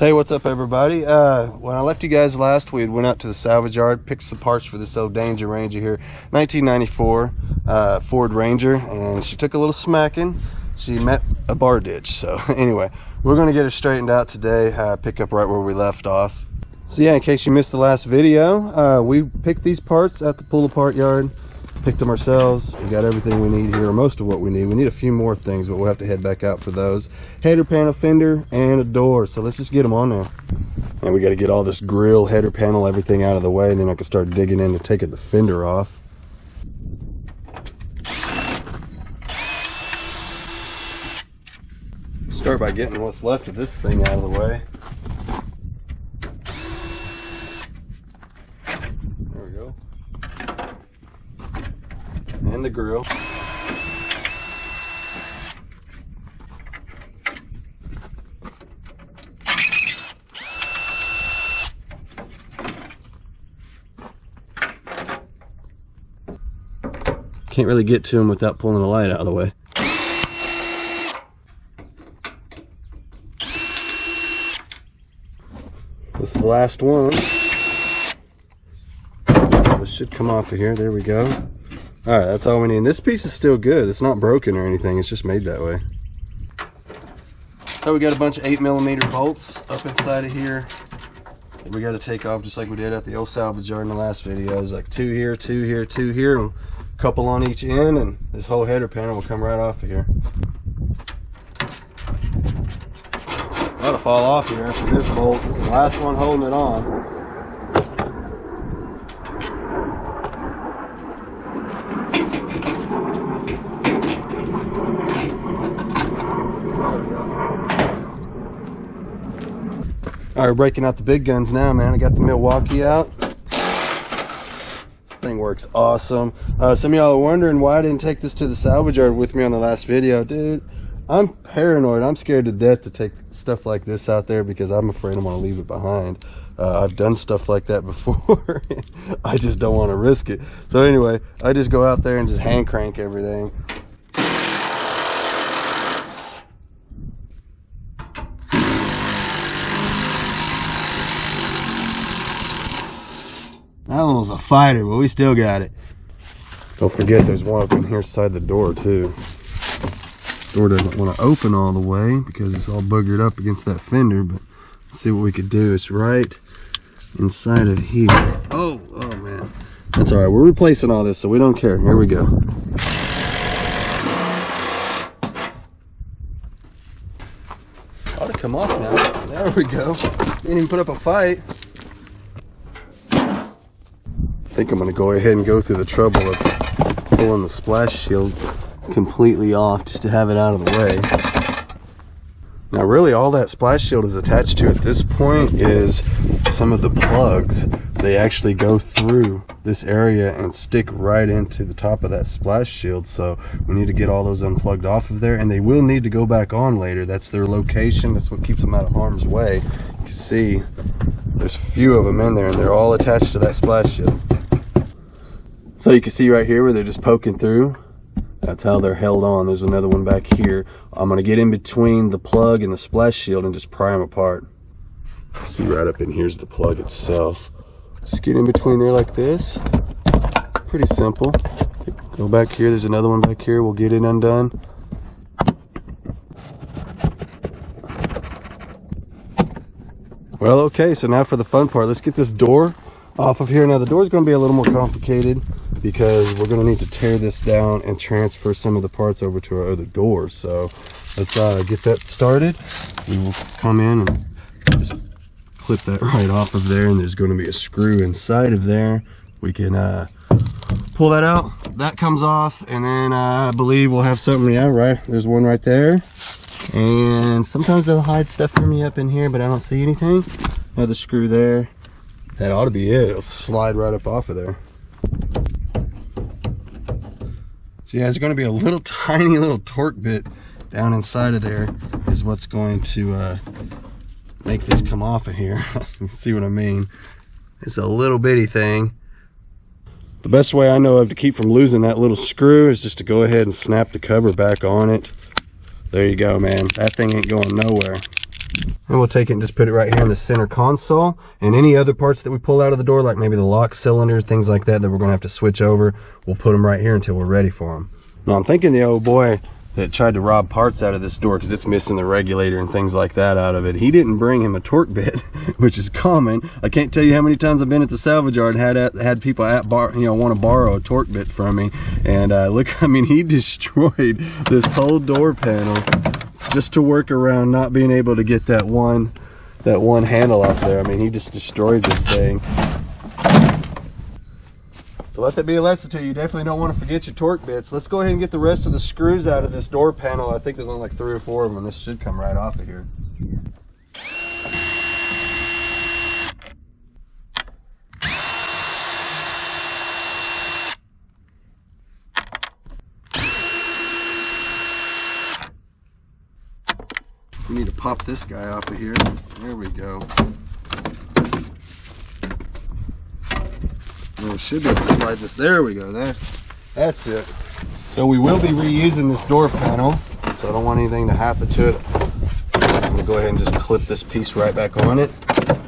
Hey, what's up everybody? When I left you guys last, we had went out to the salvage yard, picked some parts for this old Danger Ranger here, 1994 Ford Ranger, and she took a little smacking. She met a bar ditch. So anyway, we're going to get her straightened out today, pick up right where we left off. So yeah, in case you missed the last video, we picked these parts at the pull apart yard, picked them ourselves. We got everything we need here, or most of what we need. We need a few more things, but we'll have to head back out for those. Header panel, fender, and a door. So let's just get them on there. And we got to get all this grill, header panel, everything out of the way, and then I can start digging in to taking the fender off. Start by getting what's left of this thing out of the way. There we go. And the grill. Can't really get to them without pulling the light out of the way. This is the last one. This should come off of here. There we go. All right, that's all we need. And this piece is still good. It's not broken or anything. It's just made that way. So we got a bunch of 8mm bolts up inside of here that we got to take off, just like we did at the old salvage yard in the last video. There's like 2 here, 2 here, 2 here, and a couple on each end, and this whole header panel will come right off of here. That'll fall off here after this bolt. This is the last one holding it on. All right, we're breaking out the big guns now, man. I got the Milwaukee out. Thing works awesome. Some of y'all are wondering why I didn't take this to the salvage yard with me on the last video. Dude, I'm paranoid. I'm scared to death to take stuff like this out there because I'm afraid I'm going to leave it behind. I've done stuff like that before. I just don't want to risk it. So anyway, I just go out there and just hand crank everything. That one was a fighter, but we still got it. Don't forget there's one up in here side the door too. Door doesn't want to open all the way because it's all boogered up against that fender, but let's see what we could do. It's right inside of here. Oh man, that's all right. We're replacing all this, so we don't care. Here we go. Ought to come off now. There we go. Didn't even put up a fight. I think I'm going to go ahead and go through the trouble of pulling the splash shield completely off just to have it out of the way. Now really all that splash shield is attached to at this point is some of the plugs. They actually go through this area and stick right into the top of that splash shield, so we need to get all those unplugged off of there, and they will need to go back on later. That's their location. That's what keeps them out of harm's way. You can see there's a few of them in there and they're all attached to that splash shield. So you can see right here where they're just poking through. That's how they're held on. There's another one back here. I'm going to get in between the plug and the splash shield and just pry them apart. See right up in here's the plug itself. Just get in between there like this. Pretty simple. Go back here. There's another one back here. We'll get it undone. Well, okay, so now for the fun part. Let's get this door off of here. Now the door is going to be a little more complicated because we're going to need to tear this down and transfer some of the parts over to our other door. So let's get that started. We will come in and just clip that right off of there, and there's going to be a screw inside of there. We can pull that out. That comes off, and then I believe we'll have something. Yeah, right, there's one right there. And sometimes they'll hide stuff from me up in here, but I don't see anything. Another screw there. That ought to be it. It'll slide right up off of there. So yeah, there's going to be a little tiny little torque bit down inside of there is what's going to make this come off of here. You see what I mean? It's a little bitty thing. The best way I know of to keep from losing that little screw is just to go ahead and snap the cover back on it. There you go, man. That thing ain't going nowhere. And we'll take it and just put it right here in the center console. And any other parts that we pull out of the door, like maybe the lock cylinder, things like that, that we're gonna have to switch over, we'll put them right here until we're ready for them. Now I'm thinking the old boy that tried to rob parts out of this door because it's missing the regulator and things like that out of it, he didn't bring him a torque bit, which is common. I can't tell you how many times I've been at the salvage yard and had people at want to borrow a torque bit from me. And look, I mean, he destroyed this whole door panel just to work around not being able to get that one handle off there. I mean, he just destroyed this thing. So let that be a lesson to you. You definitely don't want to forget your torque bits. Let's go ahead and get the rest of the screws out of this door panel. I think there's only like 3 or 4 of them, and this should come right off of here. We need to pop this guy off of here. There we go. We should be able to slide this. There we go. That's it. So we will be reusing this door panel, so I don't want anything to happen to it. I'm going to go ahead and just clip this piece right back on it.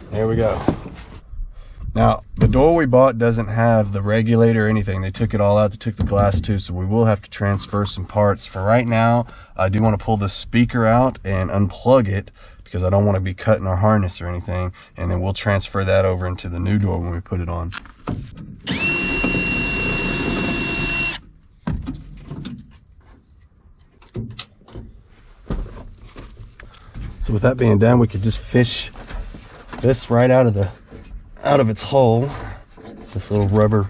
There we go. Now, the door we bought doesn't have the regulator or anything. They took it all out. They took the glass too, so we will have to transfer some parts. For right now, I do want to pull the speaker out and unplug it because I don't want to be cutting our harness or anything. And then we'll transfer that over into the new door when we put it on. So with that being done, we could just fish this right out of its hole. This little rubber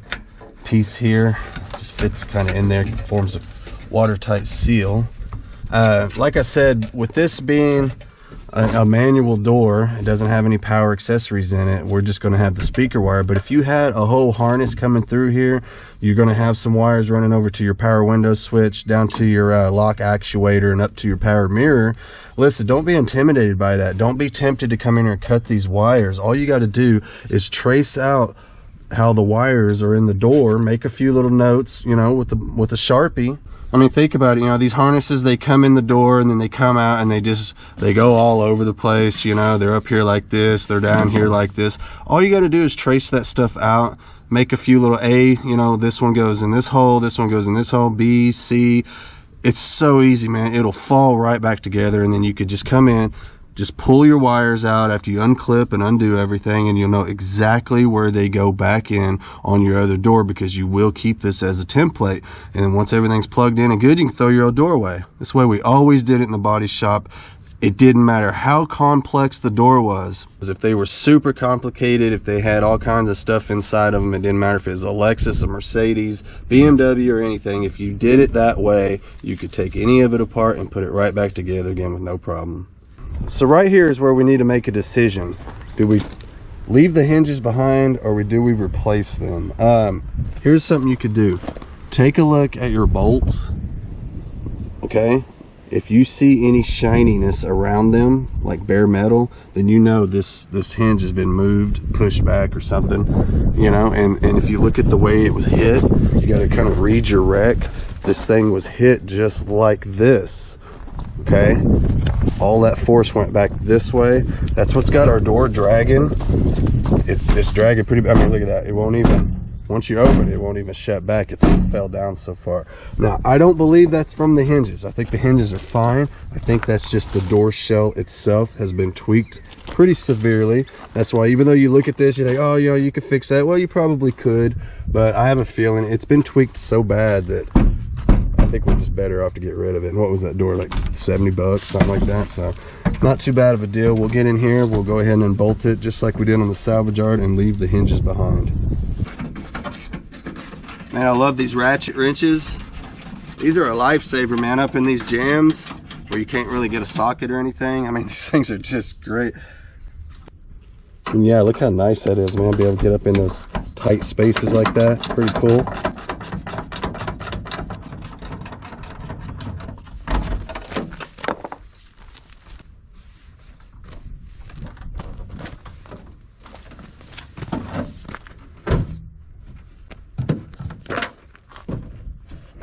piece here just fits kind of in there, forms a watertight seal. Like I said, with this being a manual door, it doesn't have any power accessories in it. We're just going to have the speaker wire. But if you had a whole harness coming through here, you're going to have some wires running over to your power window switch, down to your lock actuator, and up to your power mirror. Listen, don't be intimidated by that. Don't be tempted to come in here and cut these wires. All you got to do is trace out how the wires are in the door, make a few little notes, with a Sharpie. I mean, think about it, these harnesses, they come in the door and then they come out and they go all over the place, they're up here like this, they're down here like this. All you got to do is trace that stuff out, make a few little A, this one goes in this hole, this one goes in this hole, B, C. It's so easy, man. It'll fall right back together, and then you could just come in, just pull your wires out after you unclip and undo everything, and you'll know exactly where they go back in on your other door, because you will keep this as a template. And then once everything's plugged in and good, you can throw your old door away. This way we always did it in the body shop. It didn't matter how complex the door was. If they were super complicated, if they had all kinds of stuff inside of them, it didn't matter if it was a Lexus, a Mercedes, BMW, or anything. If you did it that way, you could take any of it apart and put it right back together again with no problem. So right here is where we need to make a decision. Do we leave the hinges behind, or do we replace them? Here's something you could do. Take a look at your bolts, okay? If you see any shininess around them, like bare metal, then this hinge has been moved, pushed back or something, and if you look at the way it was hit, you got to kind of read your wreck. This thing was hit just like this, okay? All that force went back this way. That's what's got our door dragging. It's dragging pretty bad. I mean, look at that. It won't even, once you open it, it won't even shut back. It's fell down so far. Now, I don't believe that's from the hinges. I think the hinges are fine. I think that's just the door shell itself has been tweaked pretty severely. That's why, even though you look at this, you think, oh, you could fix that. Well, you probably could, but I have a feeling it's been tweaked so bad that I think we're just better off to get rid of it. And what was that door, like 70 bucks, something like that? So not too bad of a deal. We'll get in here, we'll go ahead and unbolt it just like we did on the salvage yard, and leave the hinges behind. Man, I love these ratchet wrenches. These are a lifesaver, man, up in these jams where you can't really get a socket or anything. I mean, these things are just great. And yeah, look how nice that is, man. Be able to get up in those tight spaces like that. Pretty cool.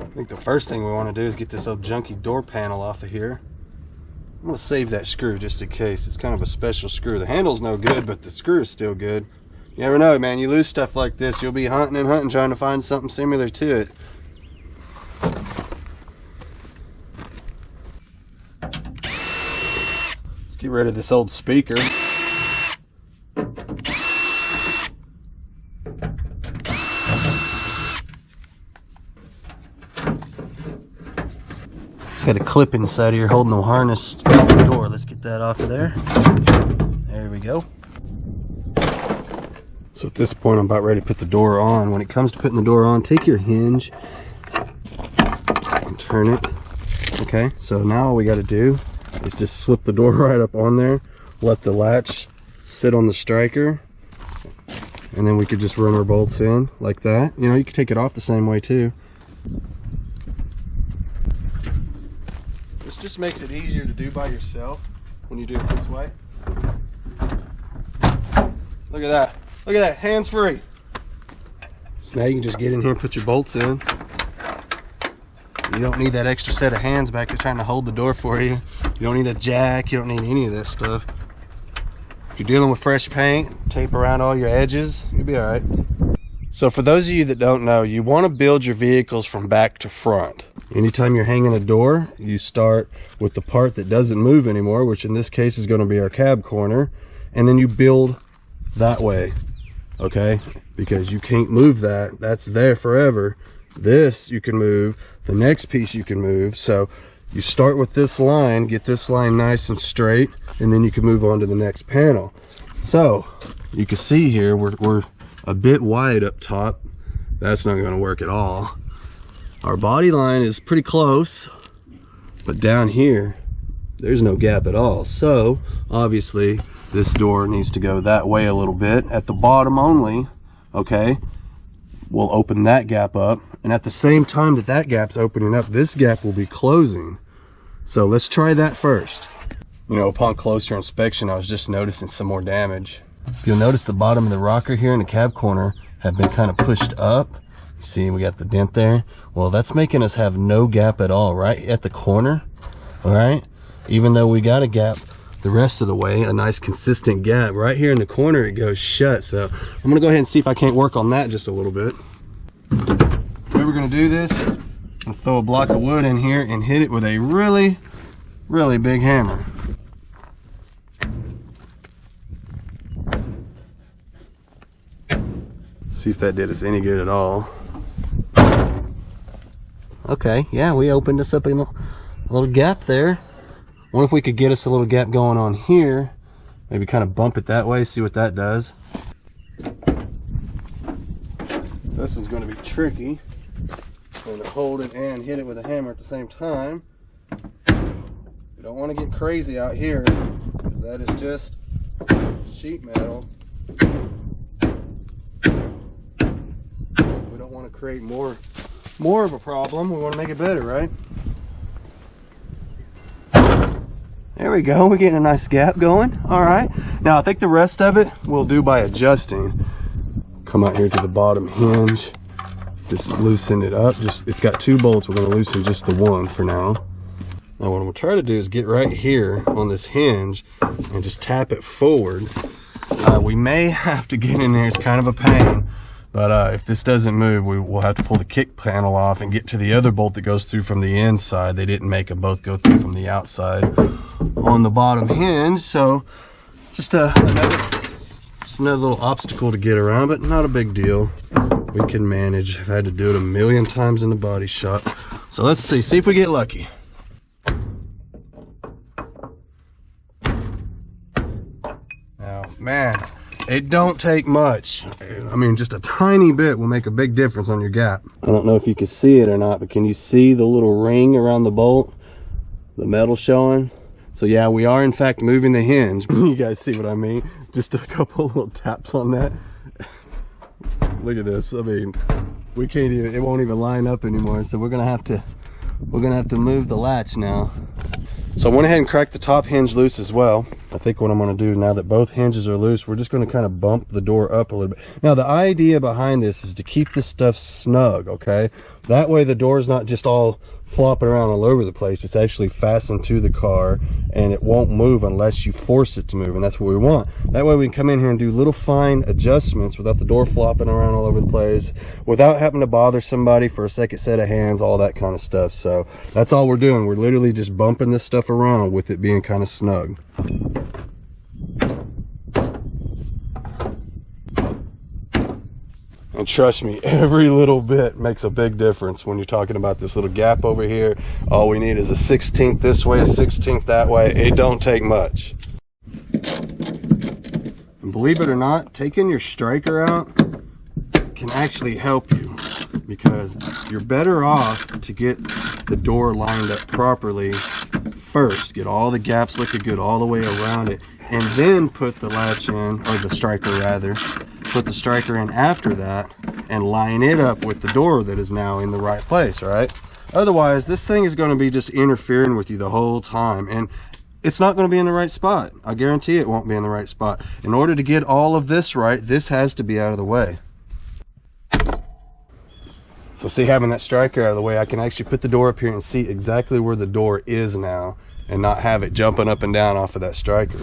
I think the first thing we want to do is get this old junky door panel off of here. I'm gonna save that screw just in case. It's kind of a special screw. The handle's no good, but the screw is still good. You never know, man. You lose stuff like this, you'll be hunting and hunting trying to find something similar to it. Let's get rid of this old speaker. Got a clip inside here holding the harness to the door. Let's get that off of there. There we go. So at this point, I'm about ready to put the door on. When it comes to putting the door on, take your hinge and turn it. Okay, so now all we got to do is just slip the door right up on there, let the latch sit on the striker, and then we could just run our bolts in like that. You know, you could take it off the same way too. Just makes it easier to do by yourself when you do it this way. Look at that. Look at that. Hands free. So now you can just get in here and put your bolts in. You don't need that extra set of hands back there trying to hold the door for you. You don't need a jack. You don't need any of that stuff. If you're dealing with fresh paint, tape around all your edges, you'll be all right. So for those of you that don't know, you want to build your vehicles from back to front. Anytime you're hanging a door, you start with the part that doesn't move anymore, which in this case is going to be our cab corner, and then you build that way, okay? Because you can't move that. That's there forever. This you can move. The next piece you can move. So you start with this line, get this line nice and straight, and then you can move on to the next panel. So you can see here, we're a bit wide up top. That's not going to work at all. Our body line is pretty close, but down here there's no gap at all. So obviously this door needs to go that way a little bit at the bottom only. Okay, we'll open that gap up, and at the same time that that gap's opening up, this gap will be closing. So let's try that first. You know, upon closer inspection, I was just noticing some more damage. You'll notice the bottom of the rocker here in the cab corner have been kind of pushed up. See, we got the dent there. Well, that's making us have no gap at all right at the corner. All right, even though we got a gap the rest of the way, a nice consistent gap right here in the corner, it goes shut. So I'm gonna go ahead and see if I can't work on that just a little bit. The way we're gonna do this, I'll throw a block of wood in here and hit it with a really big hammer. See if that did us any good at all. Okay, yeah, we opened us up in a little gap there. Wonder if we could get us a little gap going on here. Maybe kind of bump it that way, see what that does. This one's going to be tricky. I'm going to hold it and hit it with a hammer at the same time. We don't want to get crazy out here, because that is just sheet metal. We don't want to create more of a problem. We want to make it better, right? There we go. We're getting a nice gap going. All right. Now I think the rest of it we'll do by adjusting. Come out here to the bottom hinge. Just loosen it up. It's got two bolts. We're going to loosen just the one for now. Now what I'm going to try to do is get right here on this hinge and just tap it forward. We may have to get in there. It's kind of a pain. But if this doesn't move, we'll have to pull the kick panel off and get to the other bolt that goes through from the inside. They didn't make them both go through from the outside on the bottom hinge. So just another little obstacle to get around, but not a big deal. We can manage. I've had to do it a million times in the body shop. So let's see if we get lucky. Now, man, it don't take much. I mean, just a tiny bit will make a big difference on your gap. I don't know if you can see it or not, but can you see the little ring around the bolt? The metal showing? So yeah, we are in fact moving the hinge. You guys see what I mean? Just a couple little taps on that. Look at this. I mean, we can't even, it won't even line up anymore. So we're gonna have to move the latch now. So I went ahead and cracked the top hinge loose as well. I think what I'm going to do now that both hinges are loose, we're just going to kind of bump the door up a little bit. Now the idea behind this is to keep this stuff snug, okay? That way the door is not just all flopping around all over the place. It's actually fastened to the car, and it won't move unless you force it to move, and that's what we want. That way we can come in here and do little fine adjustments without the door flopping around all over the place, without having to bother somebody for a second set of hands, all that kind of stuff. So that's all we're doing. We're literally just bumping this stuff around with it being kind of snug. And trust me, every little bit makes a big difference when you're talking about this little gap over here. All we need is a 1/16 this way, a 1/16 that way. It don't take much. And believe it or not, taking your striker out can actually help you, because you're better off to get the door lined up properly first, get all the gaps looking good all the way around it, and then put the latch in, or the striker rather, put the striker in after that and line it up with the door that is now in the right place, right? Otherwise, this thing is going to be just interfering with you the whole time, and it's not going to be in the right spot. I guarantee it won't be in the right spot. In order to get all of this right, this has to be out of the way. So see, having that striker out of the way, I can actually put the door up here and see exactly where the door is now and not have it jumping up and down off of that striker.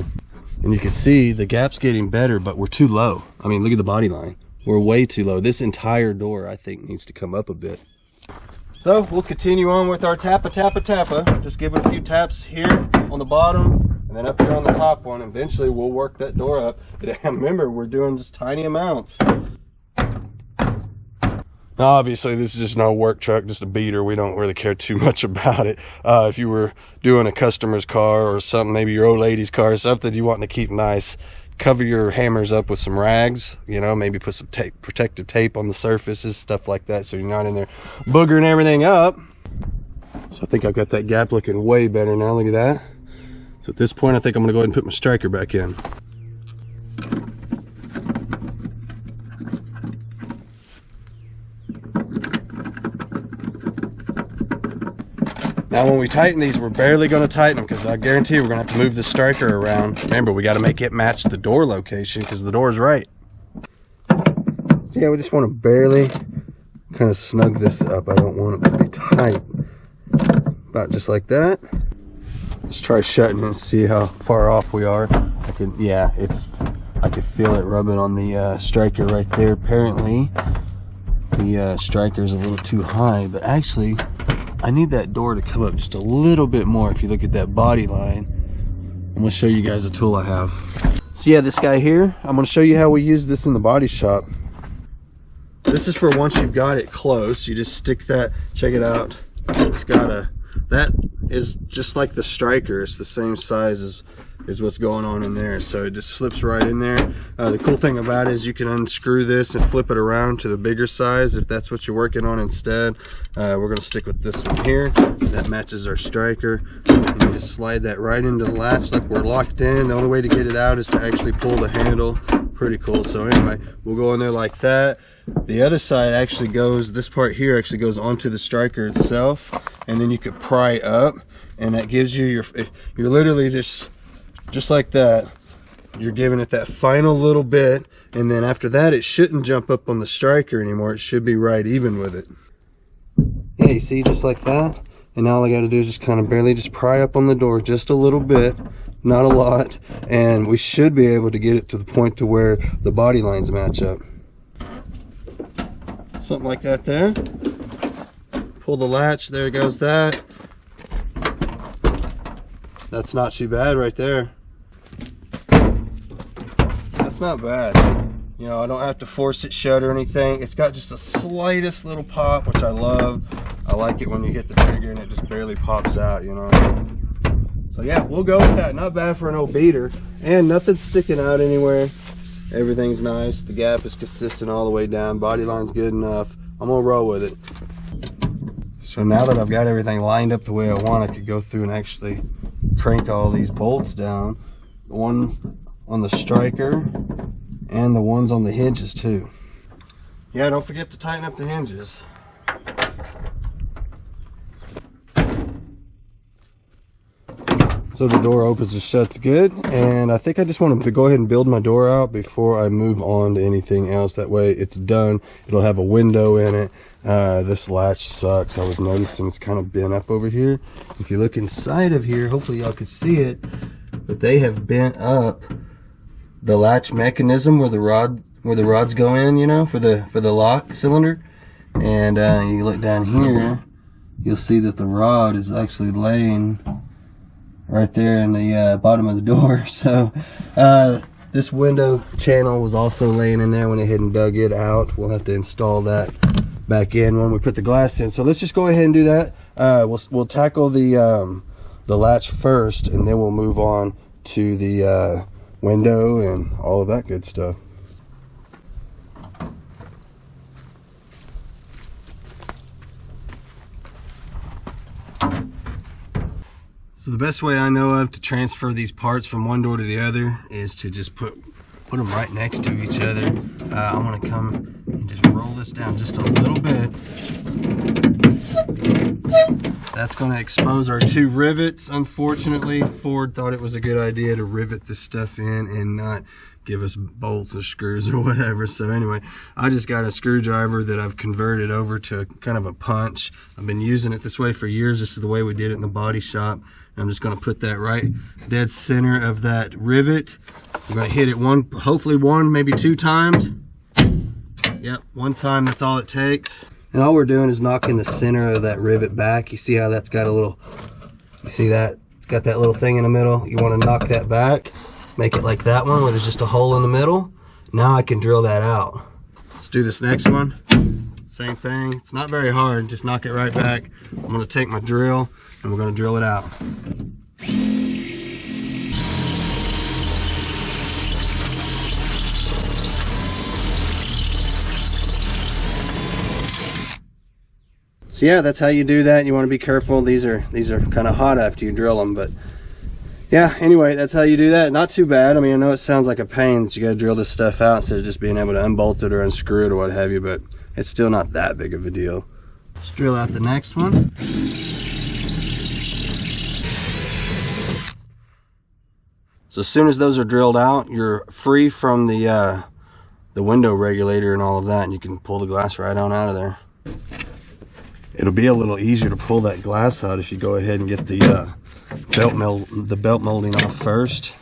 And you can see the gap's getting better, but we're too low. I mean, look at the body line. We're way too low. This entire door, I think, needs to come up a bit. So we'll continue on with our tappa. Just give it a few taps here on the bottom and then up here on the top one. Eventually we'll work that door up. And remember, we're doing just tiny amounts. Obviously, this is just no work truck, just a beater. We don't really care too much about it. If you were doing a customer's car or something, maybe your old lady's car or something you want to keep nice, cover your hammers up with some rags, you know, maybe put some tape, protective tape on the surfaces, stuff like that, so you're not in there boogering everything up. So I think I've got that gap looking way better now. Look at that. So at this point, I think I'm going to go ahead and put my striker back in. Now when we tighten these, we're barely going to tighten them, because I guarantee we're going to have to move the striker around. Remember, we got to make it match the door location, because the door is right. Yeah, we just want to barely kind of snug this up. I don't want it to be tight. About just like that. Let's try shutting it and see how far off we are. I can feel it rubbing on the striker right there. Apparently the striker is a little too high, but actually I need that door to come up just a little bit more. If you look at that body line, I'm going to show you guys a tool I have. So yeah, this guy here, I'm going to show you how we use this in the body shop. This is for once you've got it close. You just stick that, check it out. It's got a, that is just like the striker. It's the same size as what's going on in there, so it just slips right in there. The cool thing about it is you can unscrew this and flip it around to the bigger size if that's what you're working on instead. We're going to stick with this one here that matches our striker, and you just slide that right into the latch. Look, we're locked in. The only way to get it out is to actually pull the handle. Pretty cool. So anyway, we'll go in there like that. The other side actually goes, this part here actually goes onto the striker itself, and then you could pry up, and that gives you you're literally just like that, you're giving it that final little bit, and then after that it shouldn't jump up on the striker anymore. It should be right even with it. Yeah, you see, just like that. And now all I got to do is just kind of barely just pry up on the door just a little bit, not a lot, and we should be able to get it to the point to where the body lines match up. Something like that there. Pull the latch, there goes that. That's not too bad right there. That's not bad. You know, I don't have to force it shut or anything. It's got just the slightest little pop, which I love. I like it when you hit the trigger and it just barely pops out, you know. So yeah, we'll go with that. Not bad for an old beater, and nothing's sticking out anywhere. Everything's nice. The gap is consistent all the way down. Body line's good enough. I'm gonna roll with it. So now that I've got everything lined up the way I want, I could go through and actually crank all these bolts down. The one on the striker and the ones on the hinges too. Yeah, don't forget to tighten up the hinges. So the door opens and shuts good, and I think I just want to go ahead and build my door out before I move on to anything else. That way it's done. It'll have a window in it. This latch sucks. I was noticing it's kind of bent up over here. If you look inside of here, hopefully y'all can see it, but they have bent up the latch mechanism where the rods go in, you know, for the lock cylinder. And you look down here, you'll see that the rod is actually laying right there in the bottom of the door. So this window channel was also laying in there when they hadn't dug it out. We'll have to install that back in when we put the glass in. So let's just go ahead and do that. We'll tackle the latch first, and then we'll move on to the window and all of that good stuff. So the best way I know of to transfer these parts from one door to the other is to just put them right next to each other. I'm going to come and just roll this down just a little bit. That's going to expose our two rivets. Unfortunately, Ford thought it was a good idea to rivet this stuff in and not give us bolts or screws or whatever. So anyway, I just got a screwdriver that I've converted over to kind of a punch. I've been using it this way for years. This is the way we did it in the body shop. And I'm just going to put that right dead center of that rivet. I'm going to hit it hopefully one, maybe two times. Yep, one time, that's all it takes. And all we're doing is knocking the center of that rivet back. You see how that's got a little, you see that? It's got that little thing in the middle. You want to knock that back. Make it like that one where there's just a hole in the middle. Now I can drill that out. Let's do this next one. Same thing. It's not very hard. Just knock it right back. I'm going to take my drill and we're going to drill it out. So yeah, that's how you do that. You want to be careful. These are kind of hot after you drill them, but yeah, anyway, that's how you do that. Not too bad. I mean, I know it sounds like a pain that you got to drill this stuff out instead of just being able to unbolt it or unscrew it or what have you, but it's still not that big of a deal. Let's drill out the next one. So as soon as those are drilled out, you're free from the window regulator and all of that, and you can pull the glass right on out of there. It'll be a little easier to pull that glass out if you go ahead and get the belt molding off first.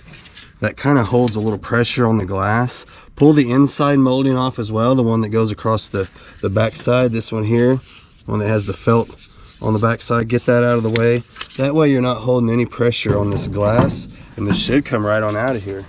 That kind of holds a little pressure on the glass. Pull the inside molding off as well, the one that goes across the back side. This one here, one that has the felt on the back side. Get that out of the way. That way you're not holding any pressure on this glass, and this should come right on out of here.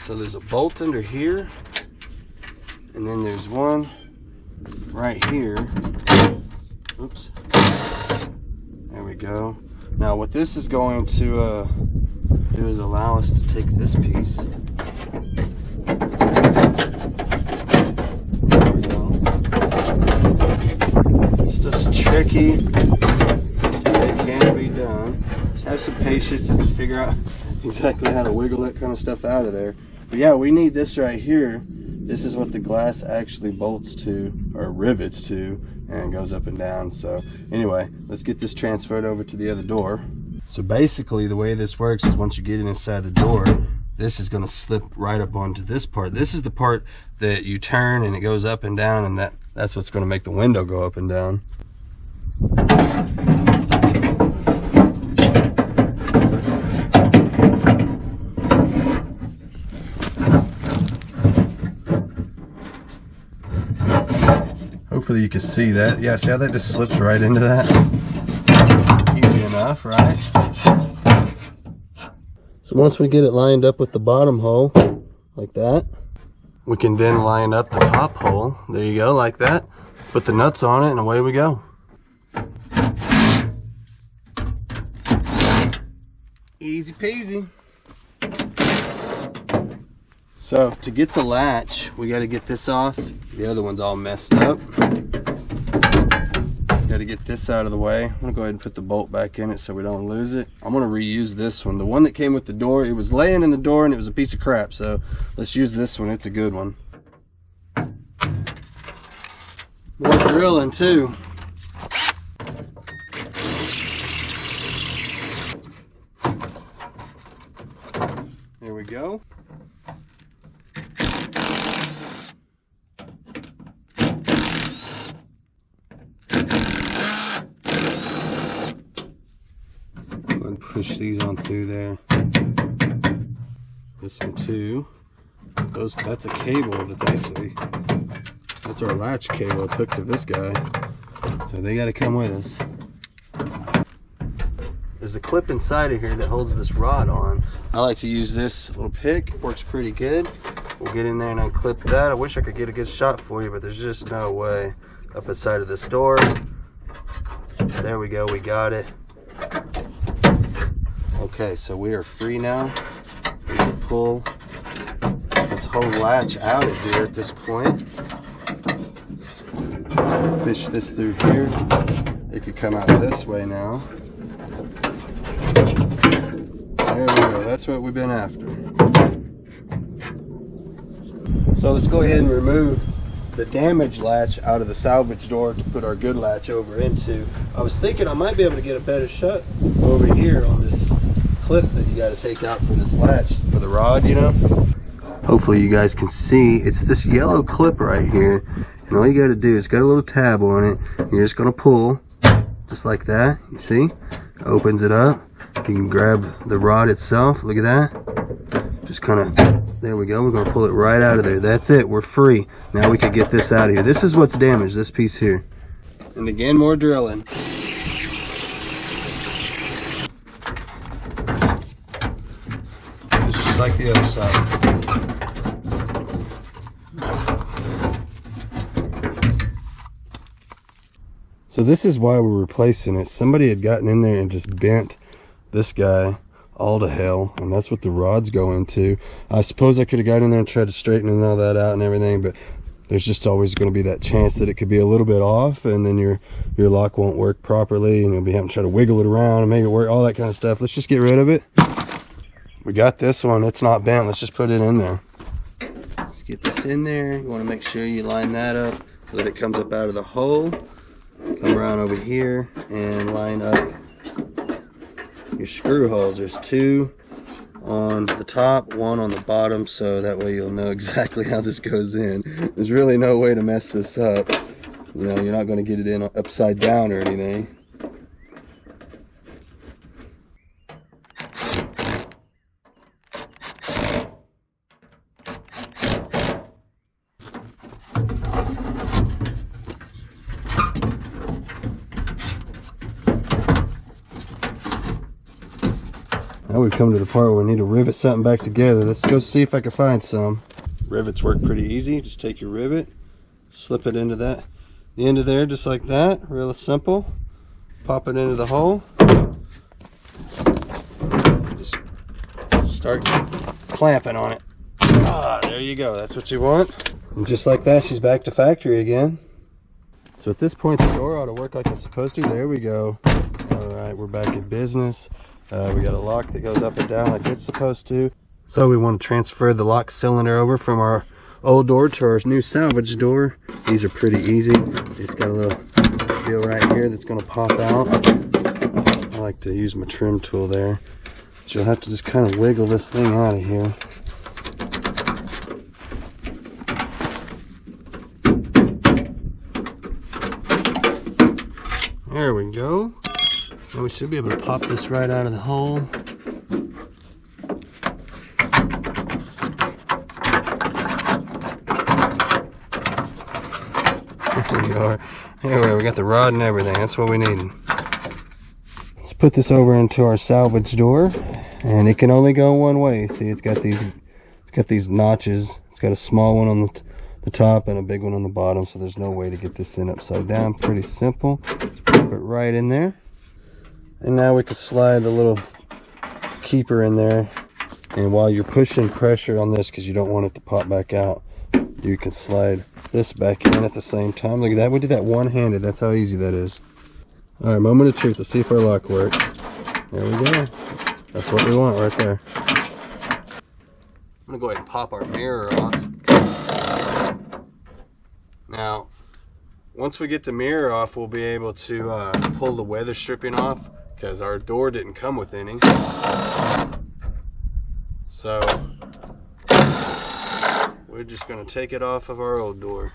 So there's a bolt under here, and then there's one right here. Oops. There we go. Now what this is going to do is allow us to take this piece. There we go. It's just tricky, but it can be done. Just have some patience and figure out exactly how to wiggle that kind of stuff out of there. But yeah, we need this right here. This is what the glass actually bolts to, or rivets to, and goes up and down. So anyway, let's get this transferred over to the other door. So basically the way this works is once you get it inside the door, this is going to slip right up onto this part. This is the part that you turn and it goes up and down, and that's what's going to make the window go up and down. Hopefully you can see that. Yeah, see how that just slips right into that? Easy enough, right? So once we get it lined up with the bottom hole, like that, we can then line up the top hole. There you go, like that. Put the nuts on it and away we go. Easy peasy. So to get the latch, we got to get this off. The other one's all messed up. Got to get this out of the way. I'm gonna go ahead and put the bolt back in it so we don't lose it. I'm gonna reuse this one. The one that came with the door, it was laying in the door and it was a piece of crap. So let's use this one. It's a good one. More drilling too. go. And push these on through there. This one too. That's a cable that's our latch cable hooked to this guy. So they gotta come with us. There's a clip inside of here that holds this rod on. I like to use this little pick. It works pretty good. We'll get in there and unclip that. I wish I could get a good shot for you, but there's just no way. Up inside of this door. There we go, we got it. Okay, so we are free now. We can pull this whole latch out of here at this point. Fish this through here. It could come out this way now. There we go, that's what we've been after. So let's go ahead and remove the damaged latch out of the salvage door to put our good latch over into. I was thinking I might be able to get a better shot over here on this clip that you got to take out for this latch, for the rod, you know. Hopefully you guys can see, it's this yellow clip right here. And all you got to do is got a little tab on it. And you're just going to pull, just like that, you see? Opens it up. You can grab the rod itself, look at that. Just kind of, there we go, we're gonna pull it right out of there. That's it, we're free. Now we can get this out of here. This is what's damaged, this piece here. And again, more drilling. It's just like the other side. So this is why we're replacing it. Somebody had gotten in there and just bent this guy all to hell, and that's what the rods go into. I suppose I could have got in there and tried to straighten and all that out and everything, but there's just always going to be that chance that it could be a little bit off, and then your lock won't work properly, and you'll be having to try to wiggle it around and make it work, all that kind of stuff. Let's just get rid of it. We got this one, it's not bent. Let's just put it in there. Let's get this in there. You want to make sure you line that up so that it comes up out of the hole. Come around over here and line up your screw holes. There's two on the top, one on the bottom, so that way you'll know exactly how this goes in. There's really no way to mess this up. You know, you're not going to get it in upside down or anything. Now we've come to the part where we need to rivet something back together. Let's go see if I can find some. Rivets work pretty easy. Just take your rivet, slip it into the end of there just like that. Real simple. Pop it into the hole. Just start clamping on it. Ah, there you go. That's what you want. And just like that, she's back to factory again. So at this point, the door ought to work like it's supposed to. There we go. All right, we're back in business. We got a lock that goes up and down like it's supposed to. So we want to transfer the lock cylinder over from our old door to our new salvage door. These are pretty easy. It's got a little deal right here that's going to pop out. I like to use my trim tool there. But you'll have to just kind of wiggle this thing out of here. There we go. And we should be able to pop this right out of the hole. There we are. Anyway, we got the rod and everything. That's what we need. Let's put this over into our salvage door, and it can only go one way. See, it's got these notches. It's got a small one on the top and a big one on the bottom, so there's no way to get this in upside down. Pretty simple. Just pop it right in there. And now we can slide the little keeper in there. And while you're pushing pressure on this, because you don't want it to pop back out, you can slide this back in at the same time. Look at that. We did that one-handed. That's how easy that is. All right, moment of truth. Let's see if our lock works. There we go. That's what we want right there. I'm going to go ahead and pop our mirror off. Now, once we get the mirror off, we'll be able to pull the weather stripping off, because our door didn't come with any. So we're just going to take it off of our old door.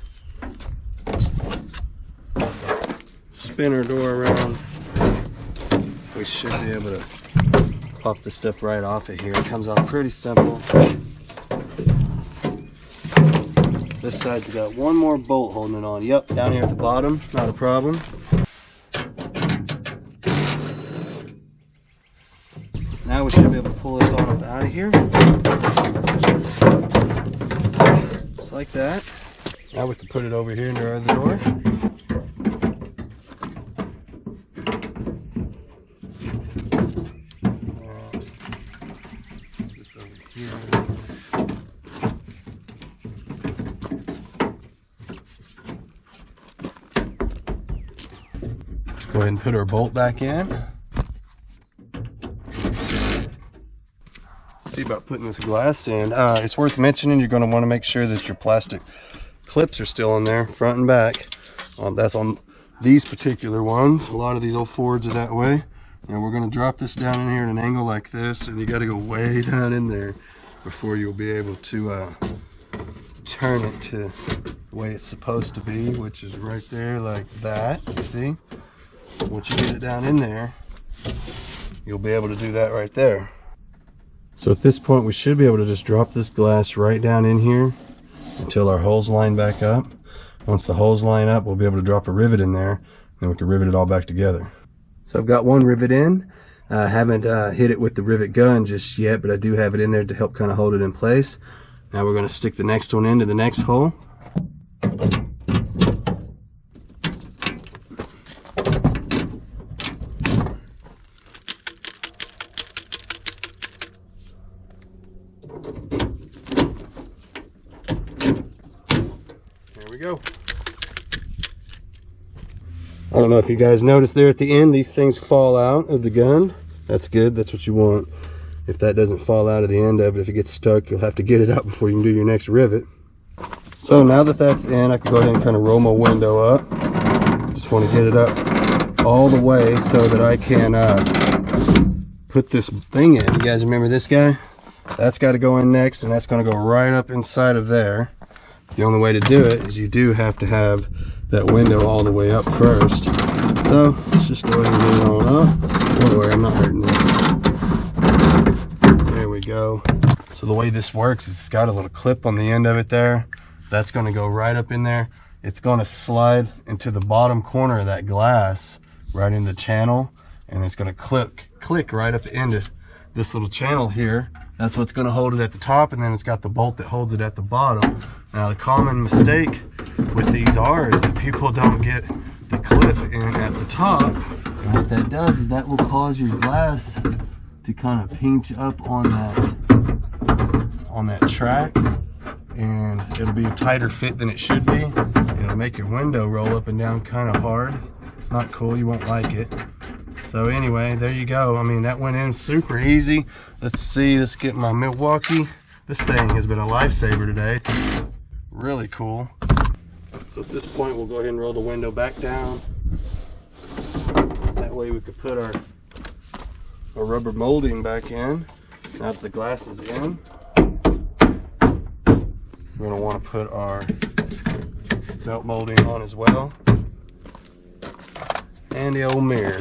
Spin our door around. We should be able to pop the stuff right off of here. It comes off pretty simple. This side's got one more bolt holding it on. Yep, down here at the bottom, not a problem. Now we should be able to pull this all up out of here. Just like that. Now we can put it over here near the door. This over here. Let's go ahead and put our bolt back in. See about putting this glass in. It's worth mentioning, you're going to want to make sure that your plastic clips are still in there, front and back. That's on these particular ones. A lot of these old Fords are that way. And we're going to drop this down in here at an angle like this, and you got to go way down in there before you'll be able to turn it to the way it's supposed to be, which is right there like that. You see? Once you get it down in there, you'll be able to do that right there. So at this point, we should be able to just drop this glass right down in here until our holes line back up. Once the holes line up, we'll be able to drop a rivet in there, and then we can rivet it all back together. So I've got one rivet in. I haven't hit it with the rivet gun just yet, but I do have it in there to help kind of hold it in place. Now we're going to stick the next one into the next hole. Go. I don't know if you guys noticed there at the end, these things fall out of the gun. That's good, that's what you want. If that doesn't fall out of the end of it, if it gets stuck, you'll have to get it out before you can do your next rivet. So now that that's in, I can go ahead and kind of roll my window up. Just want to get it up all the way so that I can put this thing in. You guys remember this guy? That's got to go in next, and that's going to go right up inside of there. The only way to do it is you do have to have that window all the way up first. So let's just go ahead and get it on up. Don't worry, I'm not hurting this. There we go. So the way this works is it's got a little clip on the end of it there. That's going to go right up in there. It's going to slide into the bottom corner of that glass, right in the channel, and it's going to click right up into this little channel here. That's what's going to hold it at the top, and then it's got the bolt that holds it at the bottom. Now the common mistake with these are is that people don't get the clip in at the top, and what that does is that will cause your glass to kind of pinch up on that track, and it'll be a tighter fit than it should be. It'll make your window roll up and down kind of hard. It's not cool, you won't like it. So anyway, there you go. I mean, that went in super easy. Let's see, let's get my Milwaukee. This thing has been a lifesaver today. Really cool. So at this point, we'll go ahead and roll the window back down. That way we could put our rubber molding back in. Now that the glass is in, we're gonna wanna put our belt molding on as well. And the old mirror.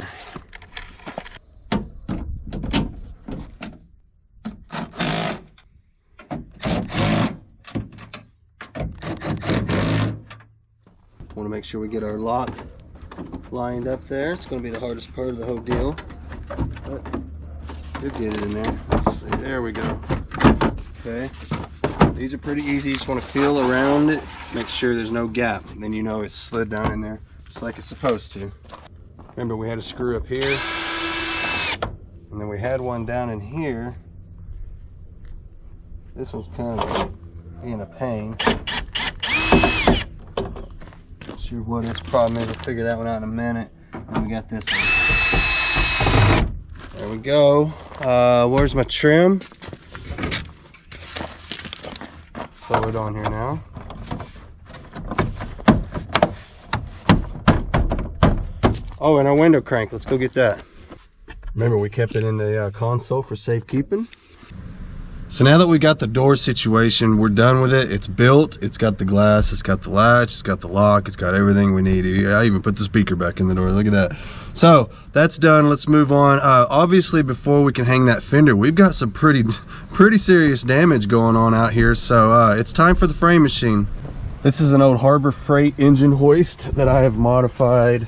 Want to make sure we get our lock lined up there. It's going to be the hardest part of the whole deal, but we'll get it in there. Let's see. There we go. Okay. These are pretty easy. You just want to feel around it, make sure there's no gap, and then you know it's slid down in there just like it's supposed to. Remember, we had a screw up here, and then we had one down in here. This one's kind of being a pain. Not sure what its problem is. We'll figure that one out in a minute. And we got this one. There we go. Where's my trim? Throw it on here now. Oh, and our window crank. Let's go get that. Remember, we kept it in the console for safekeeping. So now that we got the door situation, we're done with it. It's built, it's got the glass, it's got the latch, it's got the lock, it's got everything we need. I even put the speaker back in the door, look at that. So that's done, let's move on. Obviously before we can hang that fender, we've got some pretty serious damage going on out here. So it's time for the frame machine. This is an old Harbor Freight engine hoist that I have modified.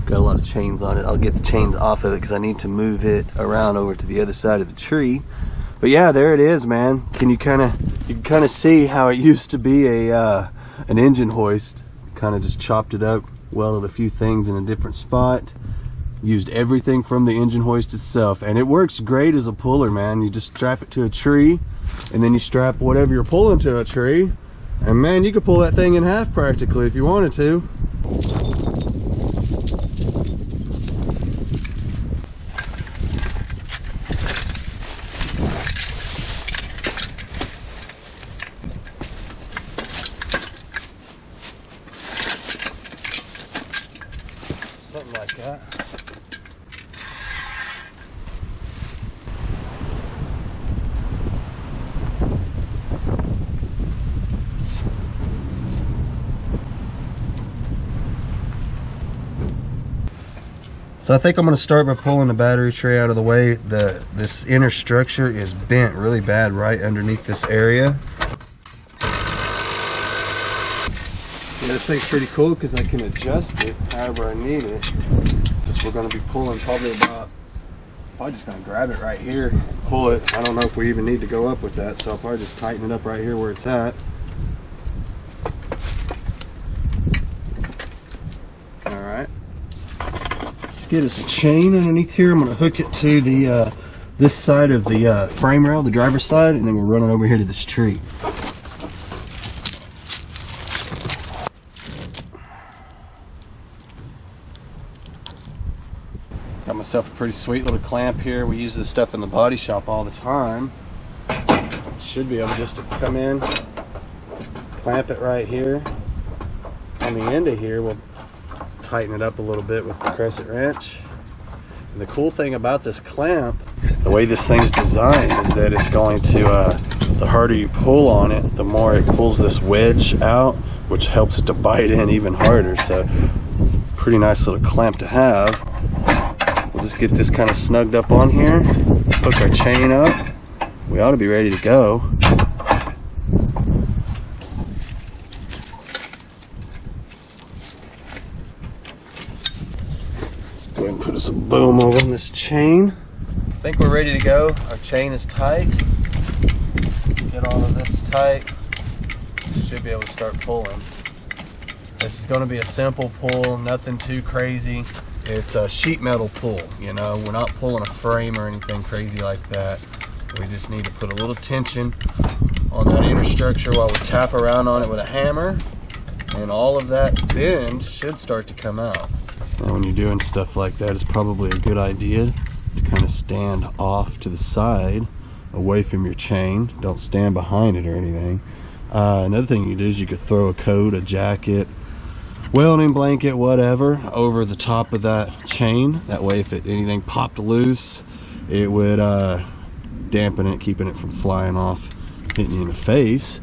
Got a lot of chains on it. I'll get the chains off of it because I need to move it around over to the other side of the tree. But yeah, there it is, man. You can kind of see how it used to be an engine hoist. Kind of just chopped it up, welded a few things in a different spot, used everything from the engine hoist itself, and it works great as a puller, man. You just strap it to a tree, and then you strap whatever you're pulling to a tree, and man, you could pull that thing in half practically if you wanted to. Something like that. So I think I'm going to start by pulling the battery tray out of the way. This inner structure is bent really bad right underneath this area. Yeah, this thing's pretty cool because I can adjust it however I need it. Which we're going to be pulling probably just going to grab it right here, pull it. I don't know if we even need to go up with that, so I'll probably just tighten it up right here where it's at. Alright. Let's get us a chain underneath here. I'm going to hook it to the this side of the frame rail, the driver's side, and then we'll run it over here to this tree. Got myself a pretty sweet little clamp here. We use this stuff in the body shop all the time. Should be able just to come in, clamp it right here. On the end of here, we'll tighten it up a little bit with the crescent wrench. And the cool thing about this clamp, the way this thing's designed, is that it's going to, the harder you pull on it, the more it pulls this wedge out, which helps it to bite in even harder. So, pretty nice little clamp to have. We'll just get this kind of snugged up on here, hook our chain up. We ought to be ready to go. Let's go ahead and put some boom over on this chain. I think we're ready to go. Our chain is tight. Get all of this tight. Should be able to start pulling. This is going to be a simple pull, nothing too crazy. It's a sheet metal pull, you know, we're not pulling a frame or anything crazy like that. We just need to put a little tension on that inner structure while we tap around on it with a hammer, and all of that bend should start to come out. Now when you're doing stuff like that, it's probably a good idea to kind of stand off to the side away from your chain. Don't stand behind it or anything. Another thing you do is you could throw a coat, a jacket, welding blanket, whatever, over the top of that chain. That way if anything popped loose, it would dampen it, keeping it from flying off, hitting you in the face.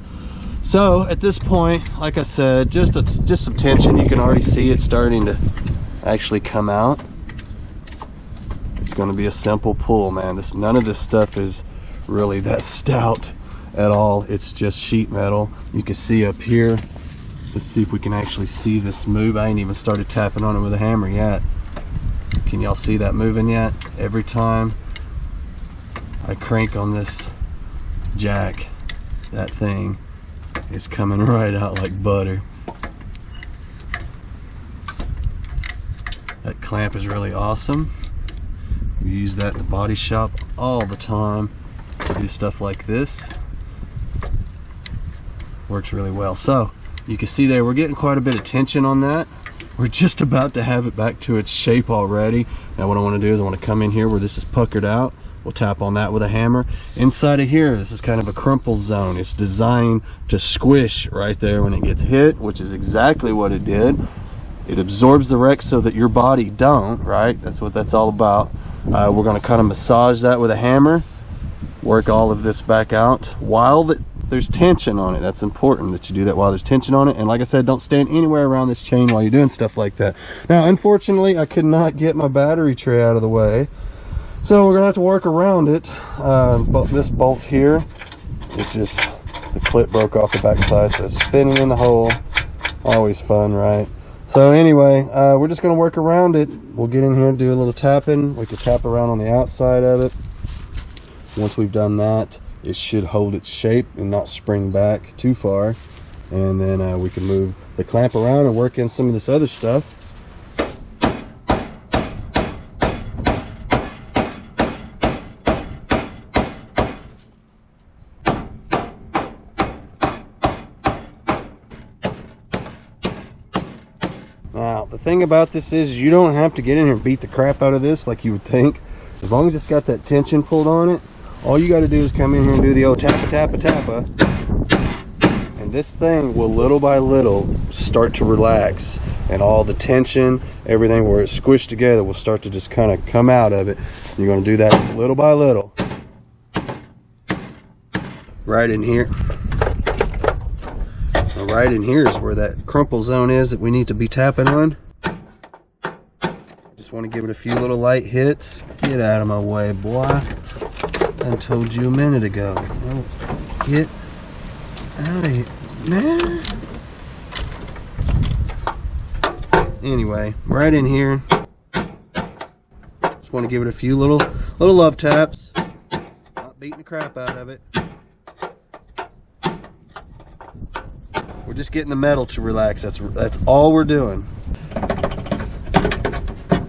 So at this point, like I said, just some tension. You can already see it starting to actually come out. It's going to be a simple pull, man. None of this stuff is really that stout at all. It's just sheet metal. You can see up here. Let's see if we can actually see this move. I ain't even started tapping on it with a hammer yet. Can y'all see that moving yet? Every time I crank on this jack, that thing is coming right out like butter. That clamp is really awesome. We use that in the body shop all the time to do stuff like this. Works really well. So you can see there, we're getting quite a bit of tension on that. We're just about to have it back to its shape already. Now what I want to do is I want to come in here where this is puckered out. We'll tap on that with a hammer. Inside of here, this is kind of a crumple zone. It's designed to squish right there when it gets hit, which is exactly what it did. It absorbs the wreck so that your body don't, right? That's what that's all about. We're going to kind of massage that with a hammer. work all of this back out while there's tension on it. That's important that you do that while there's tension on it. And like I said, don't stand anywhere around this chain while you're doing stuff like that. Now, unfortunately, I could not get my battery tray out of the way, so we're gonna have to work around it. But this bolt here, it just, the clip broke off the back side, so it's spinning in the hole. Always fun, right? So anyway, we're just gonna work around it. We'll get in here and do a little tapping. We could tap around on the outside of it. Once we've done that, it should hold its shape and not spring back too far. And then we can move the clamp around and work in some of this other stuff. Now, the thing about this is you don't have to get in here and beat the crap out of this like you would think. As long as it's got that tension pulled on it, all you got to do is come in here and do the old tappa, tappa, tappa. And this thing will little by little start to relax. And all the tension, everything where it's squished together will start to just kind of come out of it. You're going to do that just little by little. Right in here. Now, right in here is where that crumple zone is that we need to be tapping on. Just want to give it a few little light hits. Get out of my way, boy. I told you a minute ago. Oh, get out of here, man. Anyway, right in here. Just want to give it a few little love taps. Not beating the crap out of it. We're just getting the metal to relax. That's all we're doing.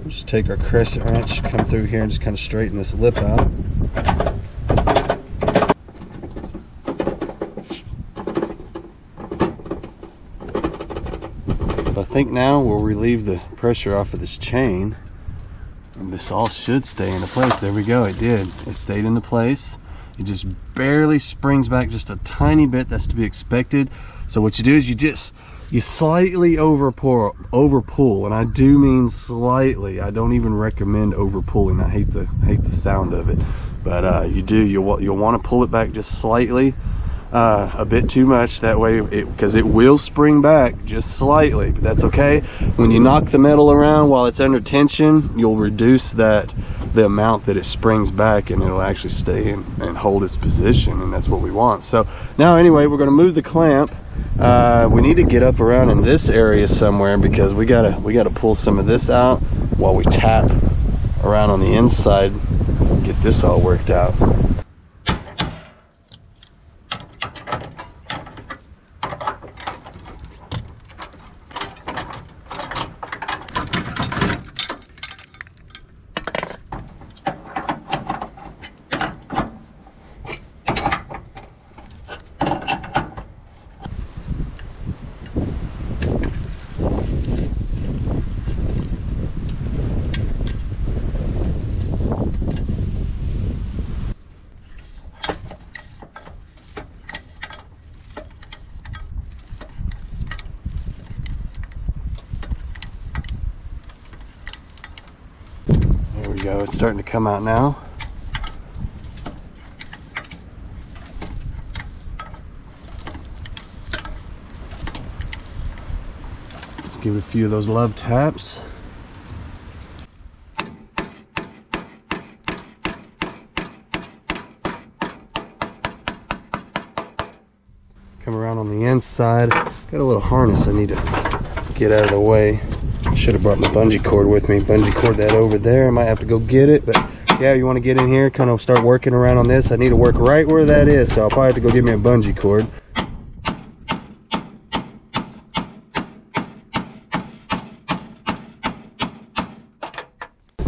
Just take our crescent wrench, come through here and just kind of straighten this lip out. I think now we'll relieve the pressure off of this chain, and this all should stay into place. There we go, it did. It stayed into place. It just barely springs back just a tiny bit. That's to be expected. So what you do is you slightly over pull, and I do mean slightly. I don't even recommend over pulling. I hate the sound of it, but you'll want to pull it back just slightly. A bit too much, that way, because it will spring back just slightly, but that's okay. When you knock the metal around while it's under tension, you'll reduce the amount that it springs back, and it'll actually stay and hold its position, and that's what we want. So now anyway, we're going to move the clamp. We need to get up around in this area somewhere, because we gotta pull some of this out while we tap around on the inside, get this all worked out. There we go, it's starting to come out now. Let's give it a few of those love taps. Come around on the inside. Got a little harness I need to get out of the way. Should have brought my bungee cord with me. Bungee cord that over there. I might have to go get it, but yeah, you want to get in here, kind of start working around on this. I need to work right where that is, so I'll probably have to go get me a bungee cord.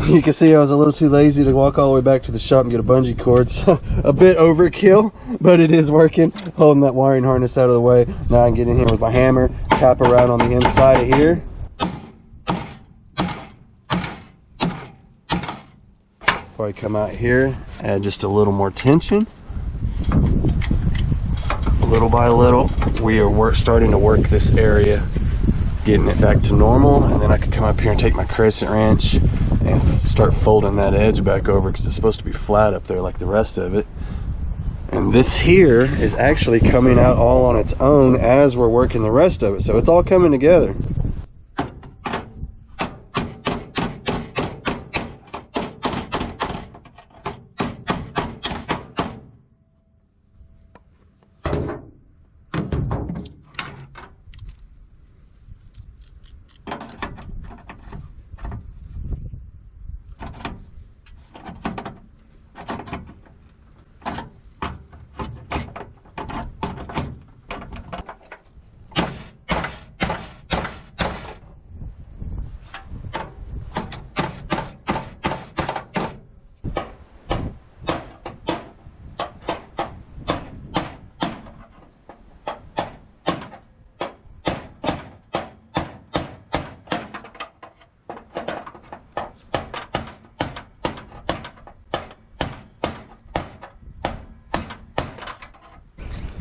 You can see I was a little too lazy to walk all the way back to the shop and get a bungee cord. So a bit overkill, but it is working. Holding that wiring harness out of the way. Now I can get in here with my hammer, tap around on the inside of here. Probably come out here, add just a little more tension. Little by little, we are starting to work this area, getting it back to normal, and then I could come up here and take my crescent wrench and start folding that edge back over, because it's supposed to be flat up there like the rest of it. And this here is actually coming out all on its own as we're working the rest of it. So it's all coming together.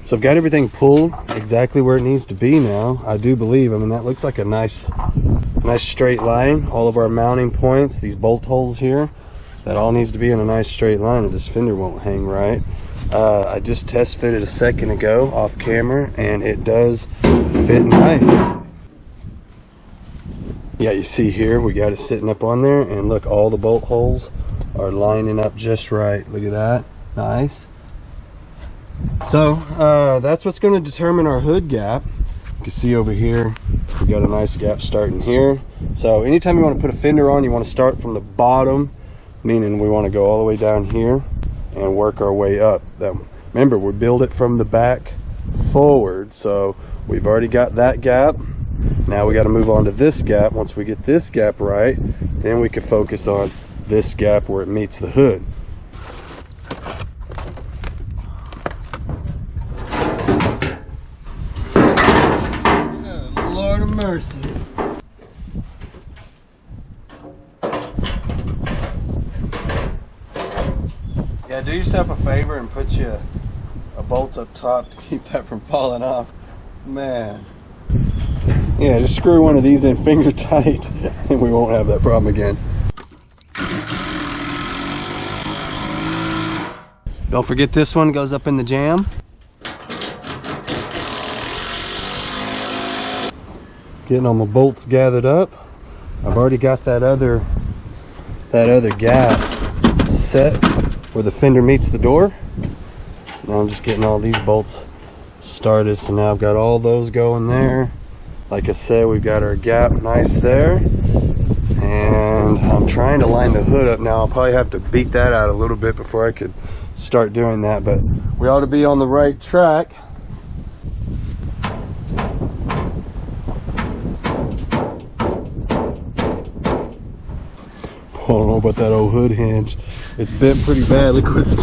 So I've got everything pulled exactly where it needs to be now, I do believe. I mean, that looks like a nice straight line. All of our mounting points, these bolt holes here, that all needs to be in a nice straight line or this fender won't hang right. I just test fitted a second ago off camera and it does fit nice. Yeah, you see here, we got it sitting up on there, and look, all the bolt holes are lining up just right. Look at that, nice. So that's what's going to determine our hood gap. You can see over here we got a nice gap starting here. So anytime you want to put a fender on, you want to start from the bottom, meaning we want to go all the way down here and work our way up. Remember, we build it from the back forward, so we've already got that gap. Now we got to move on to this gap. Once we get this gap right, then we can focus on this gap where it meets the hood. Mercy. Yeah, do yourself a favor and put you a bolt up top to keep that from falling off. Man. Yeah, just screw one of these in finger tight and we won't have that problem again. Don't forget this one goes up in the jam. Getting all my bolts gathered up. I've already got that other gap set where the fender meets the door. Now I'm just getting all these bolts started. So now I've got all those going there. Like I said, we've got our gap nice there. And I'm trying to line the hood up now. I'll probably have to beat that out a little bit before I could start doing that, but we ought to be on the right track. I don't know about that old hood hinge. It's bent pretty bad. Look what it's,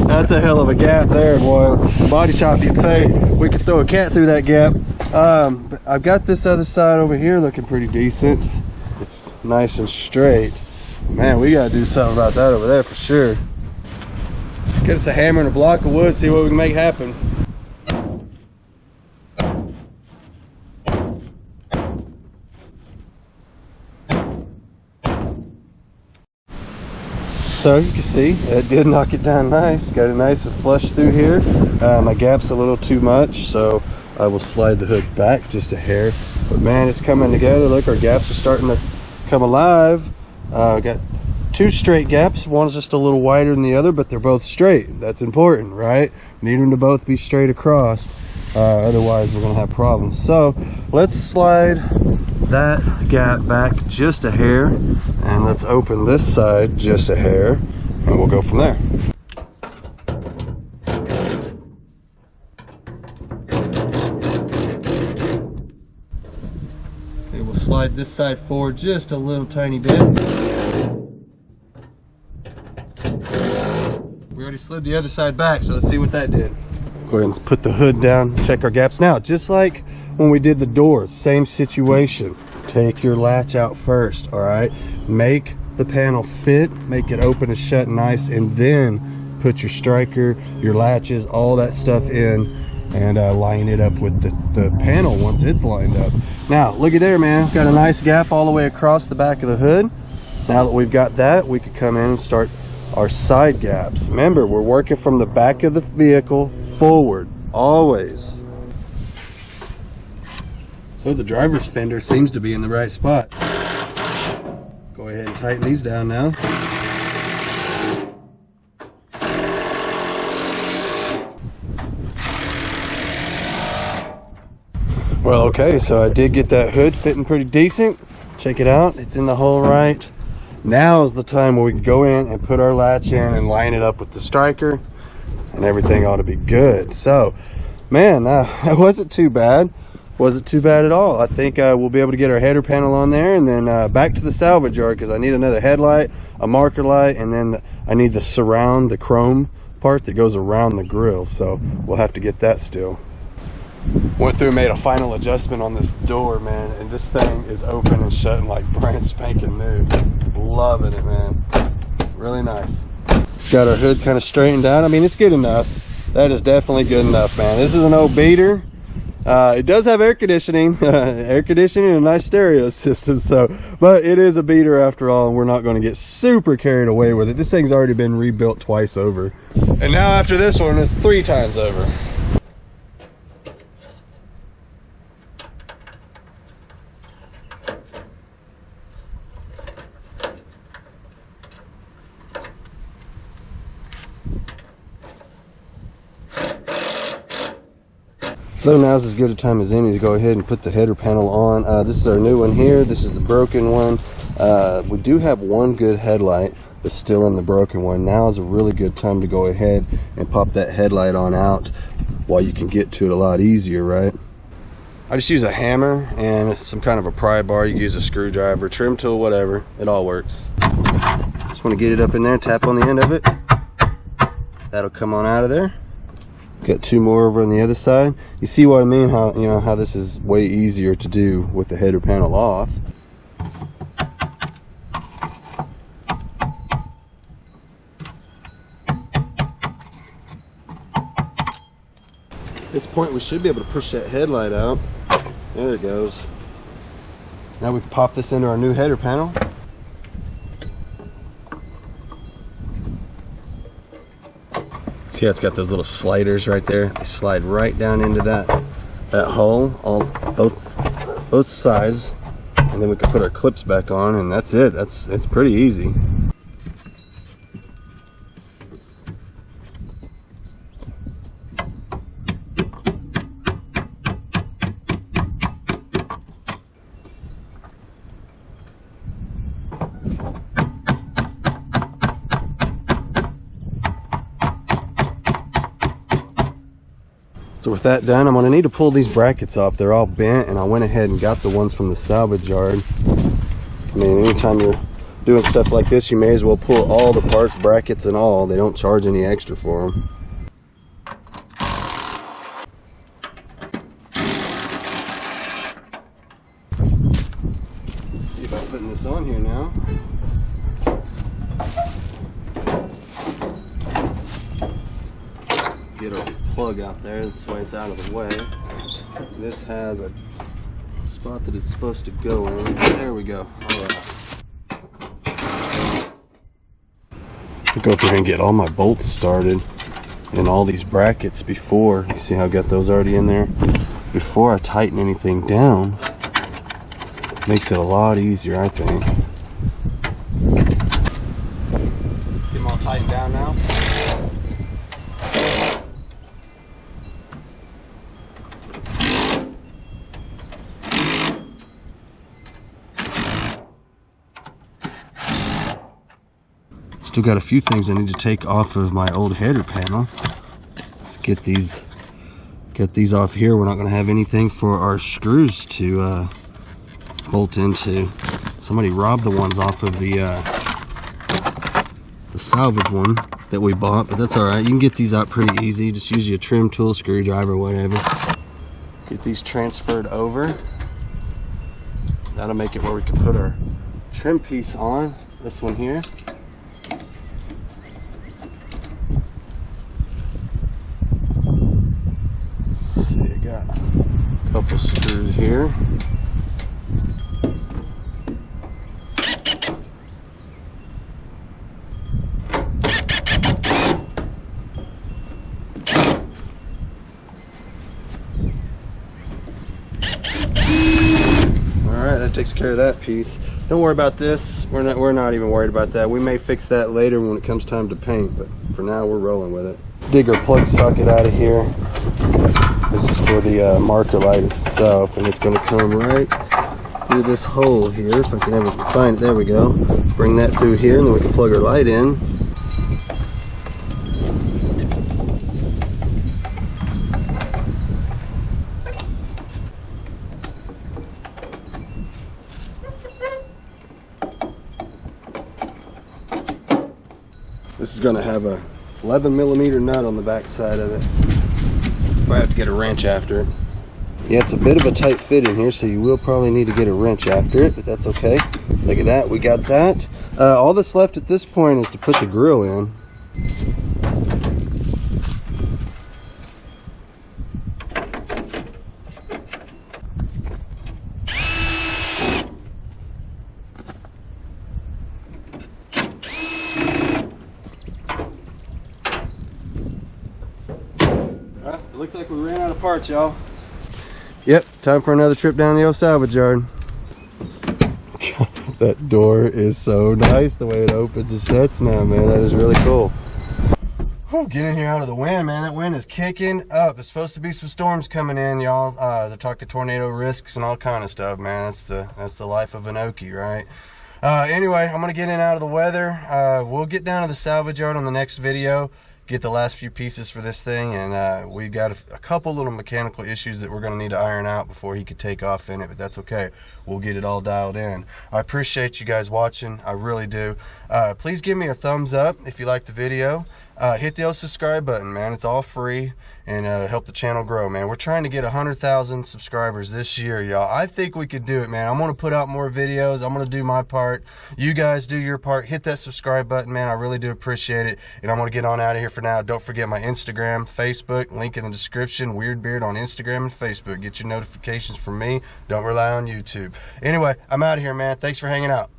that's a hell of a gap there, boy. Body shop, you'd say we could throw a cat through that gap. But I've got this other side over here looking pretty decent. It's nice and straight. Man, we gotta do something about that over there for sure. Let's get us a hammer and a block of wood, see what we can make happen. So you can see it did knock it down nice. Got it nice and flush through here. My gap's a little too much, so I will slide the hood back just a hair. But man, it's coming together. Look, our gaps are starting to come alive. Got two straight gaps. One's just a little wider than the other, but they're both straight. That's important, right? We need them to both be straight across. Otherwise, we're gonna have problems. So let's slide that gap back just a hair, and let's open this side just a hair, and we'll go from there. Okay, we'll slide this side forward just a little tiny bit. We already slid the other side back, so let's see what that did. Go ahead and put the hood down, check our gaps. Now, just like when we did the doors, same situation. Take your latch out first, all right? Make the panel fit, make it open and shut nice, and then put your striker, your latches, all that stuff in, and line it up with the panel once it's lined up. Now, looky there, man. Got a nice gap all the way across the back of the hood. Now that we've got that, we could come in and start our side gaps. Remember, we're working from the back of the vehicle forward, always. So the driver's fender seems to be in the right spot. Go ahead and tighten these down now. Well, okay, so I did get that hood fitting pretty decent. Check it out, it's in the hole right. Now is the time where we can go in and put our latch in and line it up with the striker, and everything ought to be good. So, man, that wasn't too bad. Wasn't too bad at all. I think we'll be able to get our header panel on there, and then back to the salvage yard, because I need another headlight, a marker light, and then I need the surround, the chrome part that goes around the grill. So we'll have to get that still. Went through and made a final adjustment on this door, man, and this thing is open and shutting like brand spanking new. Loving it, man. Really nice. Got our hood kind of straightened out. I mean, it's good enough. That is definitely good enough, man. This is an old beater. It does have air conditioning, and a nice stereo system. So, but it is a beater after all, and we're not going to get super carried away with it. This thing's already been rebuilt twice over, and now after this one, it's 3 times over. So now's as good a time as any to go ahead and put the header panel on. This is our new one here. This is the broken one. We do have one good headlight that's still in the broken one. Now is a really good time to go ahead and pop that headlight on out while you can get to it a lot easier, right? I just use a hammer and some kind of a pry bar. You can use a screwdriver, trim tool, whatever. It all works. Just want to get it up in there, tap on the end of it. That'll come on out of there. Got 2 more over on the other side. You see what I mean? How, you know, how this is way easier to do with the header panel off. At this point, we should be able to push that headlight out. There it goes. Now we can pop this into our new header panel. See how it's got those little sliders right there? They slide right down into that hole, both sides, and then we can put our clips back on, and that's it. It's pretty easy. So with that done, I'm going to need to pull these brackets off. They're all bent, and I went ahead and got the ones from the salvage yard. I mean, anytime you're doing stuff like this, you may as well pull all the parts, brackets and all. They don't charge any extra for them. Let's see about putting this on here now. Get a plug out there, this way it's out of the way. This has a spot that it's supposed to go in. There we go. Alright. I'll go up here and get all my bolts started and all these brackets before. You see how I got those already in there? Before I tighten anything down. Makes it a lot easier, I think. Get them all tightened down now. Still got a few things I need to take off of my old header panel. Let's get these off here. We're not going to have anything for our screws to bolt into. Somebody robbed the ones off of the salvage one that we bought, but that's all right. You can get these out pretty easy. Just use your trim tool, screwdriver, whatever. Get these transferred over. That'll make it where we can put our trim piece on. This one here. Couple screws here. takes care of that piece. Don't worry about this. We're not even worried about that. We may fix that later when it comes time to paint, but for now we're rolling with it. Dig our plug socket out of here. This is for the marker light itself, and it's going to come right through this hole here. If I can ever find it, there we go. Bring that through here, and then we can plug our light in. This is going to have a 11mm nut on the back side of it. I have to get a wrench after it. Yeah, it's a bit of a tight fit in here, so you will probably need to get a wrench after it, but that's okay. Look at that, we got that. All that's left at this point is to put the grill in. It looks like we ran out of parts, y'all. Yep, time for another trip down the old salvage yard. God, that door is so nice, the way it opens and shuts now, man. That is really cool. Whew, get in here out of the wind, man. That wind is kicking up. There's supposed to be some storms coming in, y'all. They're talking tornado risks and all kind of stuff, man. That's the life of an Okie, right? Anyway, I'm gonna get in out of the weather. We'll get down to the salvage yard on the next video, get the last few pieces for this thing, and we've got a couple little mechanical issues that we're going to need to iron out before he could take off in it, but that's okay. We'll get it all dialed in. I appreciate you guys watching. I really do. Please give me a thumbs up if you like the video. Hit the old subscribe button, man. It's all free, and help the channel grow, man. We're trying to get 100,000 subscribers this year, y'all. I think we could do it, man. I'm going to put out more videos. I'm going to do my part. You guys do your part. Hit that subscribe button, man. I really do appreciate it, and I'm going to get on out of here for now. Don't forget my Instagram, Facebook, link in the description. Weirdbeard on Instagram and Facebook. Get your notifications from me. Don't rely on YouTube. Anyway, I'm out of here, man. Thanks for hanging out.